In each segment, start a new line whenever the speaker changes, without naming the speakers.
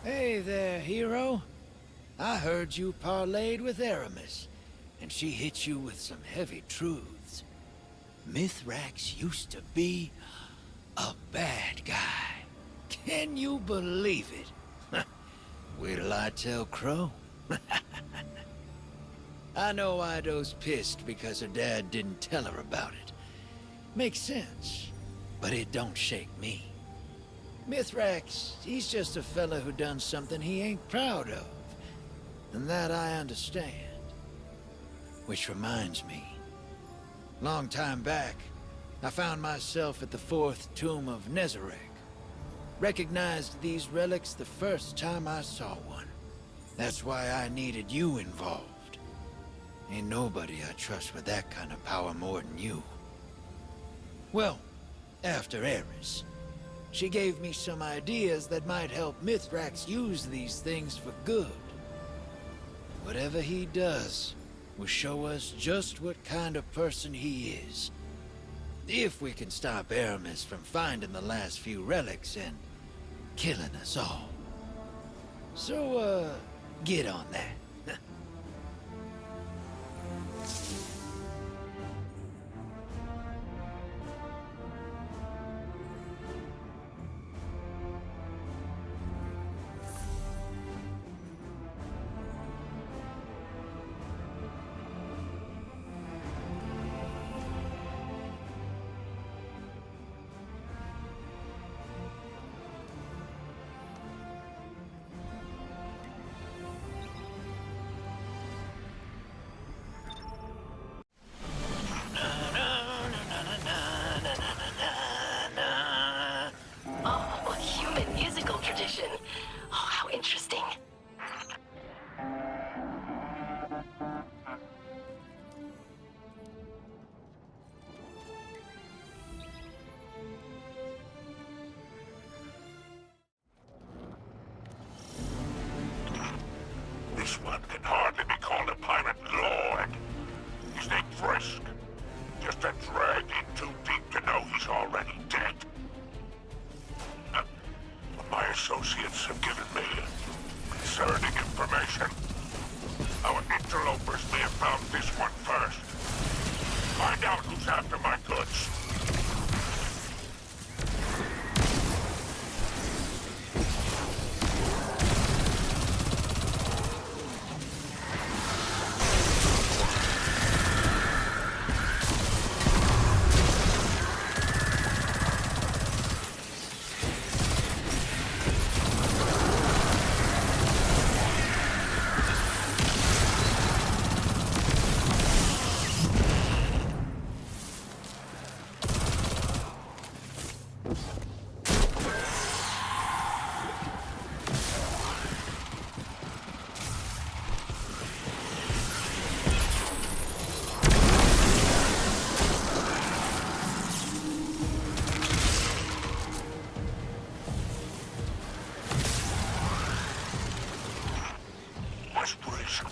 Hey there, hero. I heard you parlayed with Aramis, and she hit you with some heavy truths. Mithrax used to be a bad guy. Can you believe it? Wait till I tell Crow. I know Ido's pissed because her dad didn't tell her about it. Makes sense, but it don't shake me. Mithrax, he's just a fella who done something he ain't proud of. And that I understand. Which reminds me. Long time back, I found myself at the fourth tomb of Nezarec. Recognized these relics the first time I saw one. That's why I needed you involved. Ain't nobody I trust with that kind of power more than you. Well, after Eris. She gave me some ideas that might help Mithrax use these things for good. Whatever he does will show us just what kind of person he is. If we can stop Aramis from finding the last few relics and killing us all. So, get on that.
Oh, human musical tradition. Oh, how interesting.
This one can hardly be called a pirate lord. His name's Frisk. Just a drag in too deep to know he's already dead. What my associates have given me concerning information. Our interlopers may have found this one first. Find out who's after my goods.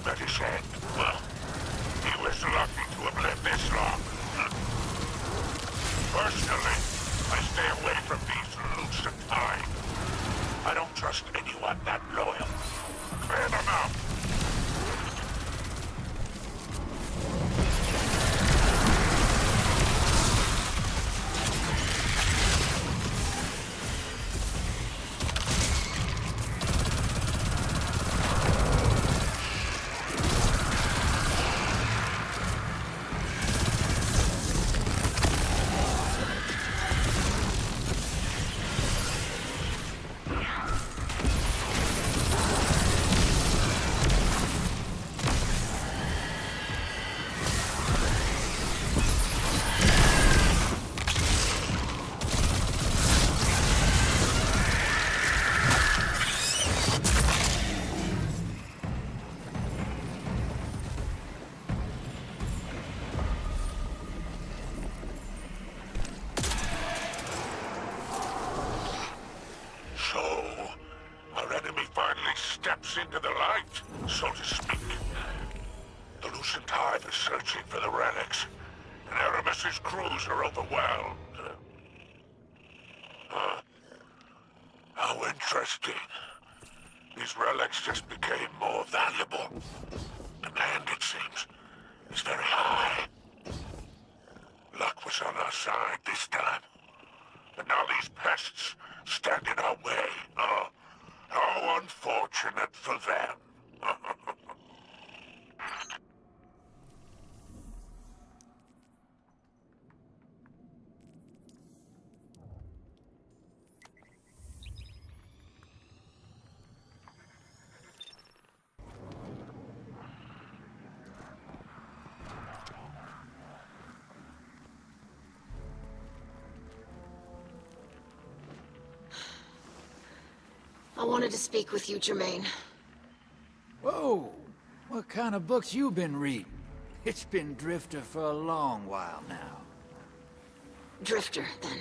Medicine. Well, he was lucky to have lived this long. Personally, I stay away from these Lucentine. I don't trust anyone that loyal. Clear them out. Steps into the light, so to speak. The Lucent Hive is searching for the relics, and Aramis's crews are overwhelmed. How interesting. These relics just became more valuable. Demand, it seems, is very high. Luck was on our side this time. But now these pests stand in our way. Oh, how unfortunate for them.
I wanted to speak with you, Jermaine.
Whoa! What kind of books you been reading? It's been Drifter for a long while now.
Drifter, then.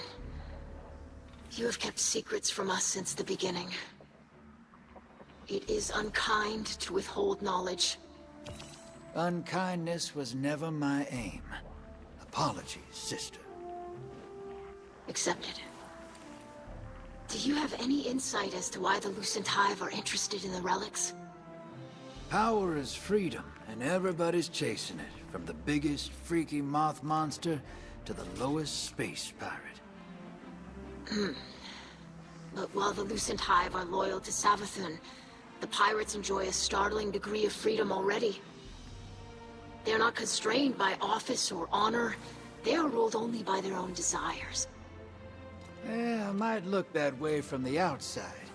You have kept secrets from us since the beginning. It is unkind to withhold knowledge.
Unkindness was never my aim. Apologies, sister.
Accepted. Do you have any insight as to why the Lucent Hive are interested in the relics?
Power is freedom, and everybody's chasing it, from the biggest freaky moth monster to the lowest space pirate.
But while the Lucent Hive are loyal to Savathun, the pirates enjoy a startling degree of freedom already. They're not constrained by office or honor. They are ruled only by their own desires.
Yeah, it might look that way from the outside,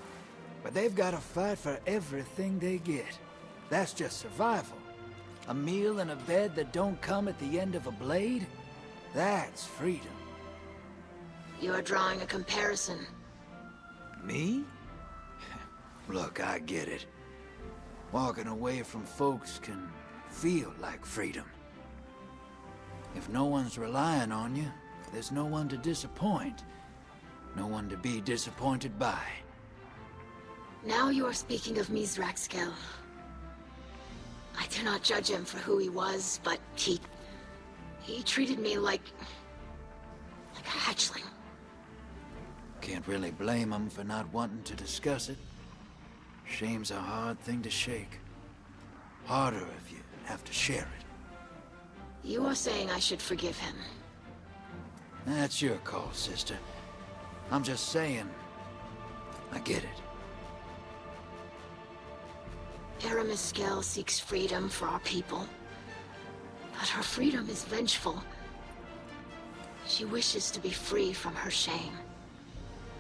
but they've got to fight for everything they get. That's just survival. A meal and a bed that don't come at the end of a blade? That's freedom.
You are drawing a comparison.
Me? Look, I get it. Walking away from folks can feel like freedom. If no one's relying on you, there's no one to disappoint. No one to be disappointed by.
Now you are speaking of Mizraxkel. I do not judge him for who he was, but he treated me like a hatchling.
Can't really blame him for not wanting to discuss it. Shame's a hard thing to shake. Harder if you have to share it.
You are saying I should forgive him.
That's your call, sister. I'm just saying, I get it.
Aramiskel seeks freedom for our people. But her freedom is vengeful. She wishes to be free from her shame.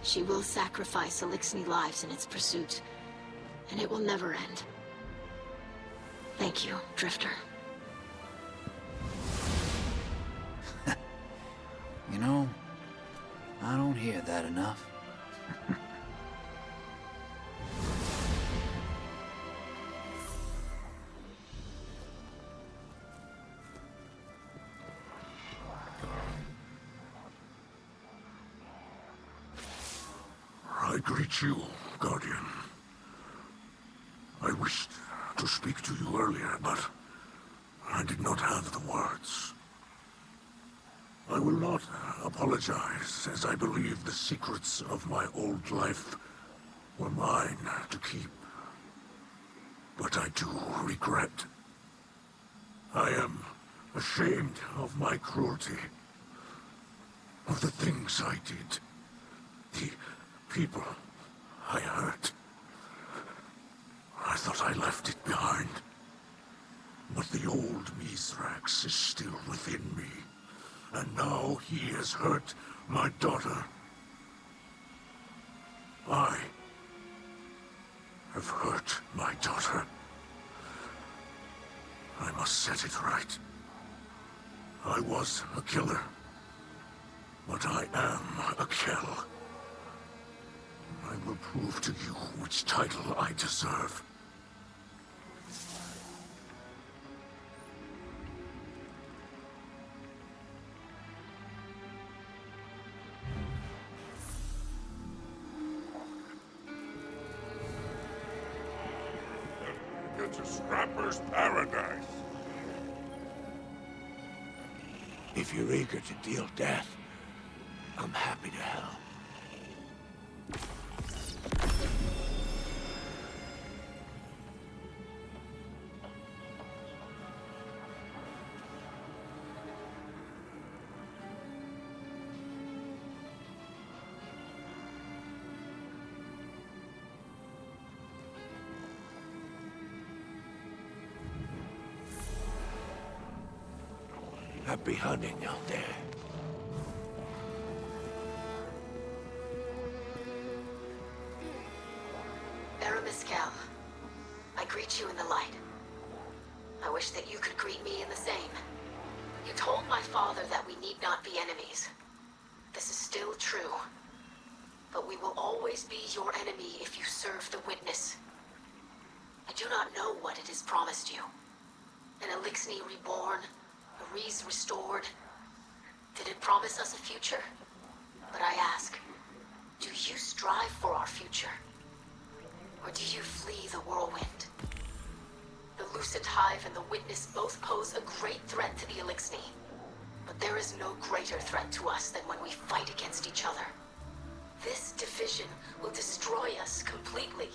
She will sacrifice Eliksni lives in its pursuit, and it will never end. Thank you, Drifter.
You know, I don't hear that enough.
I greet you, Guardian. I wished to speak to you earlier, but I did not have the words. I will not apologize, as I believe the secrets of my old life were mine to keep. But I do regret. I am ashamed of my cruelty, of the things I did, the people I hurt. I thought I left it behind. But the old Mithrax is still within me. And now he has hurt my daughter. I have hurt my daughter. I must set it right. I was a killer. But I am a kill. I will prove to you which title I deserve. It's a scrapper's paradise. If you're eager to deal death, I'm happy to help. Happy hunting out there.
Mescal, I greet you in the light. I wish that you could greet me in the same. You told my father that we need not be enemies. This is still true. But we will always be your enemy if you serve the Witness. I do not know what it has promised you. An Eliksni reborn, a Reese restored. Did it promise us a future? But I ask, do you strive for our future? Or do you flee the whirlwind? The Lucent Hive and the Witness both pose a great threat to the Eliksni. But there is no greater threat to us than when we fight against each other. This division will destroy us completely.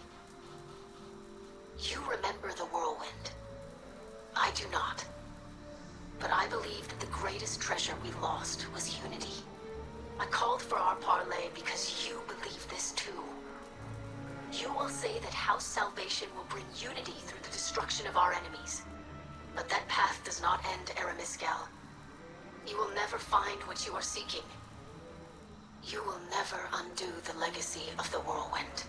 You remember the whirlwind. I do not. But I believe that the greatest treasure we lost was unity. I called for our parley because you believe this too. You will say that House Salvation will bring unity through the destruction of our enemies. But that path does not end, Mescal. You will never find what you are seeking. You will never undo the legacy of the Whirlwind.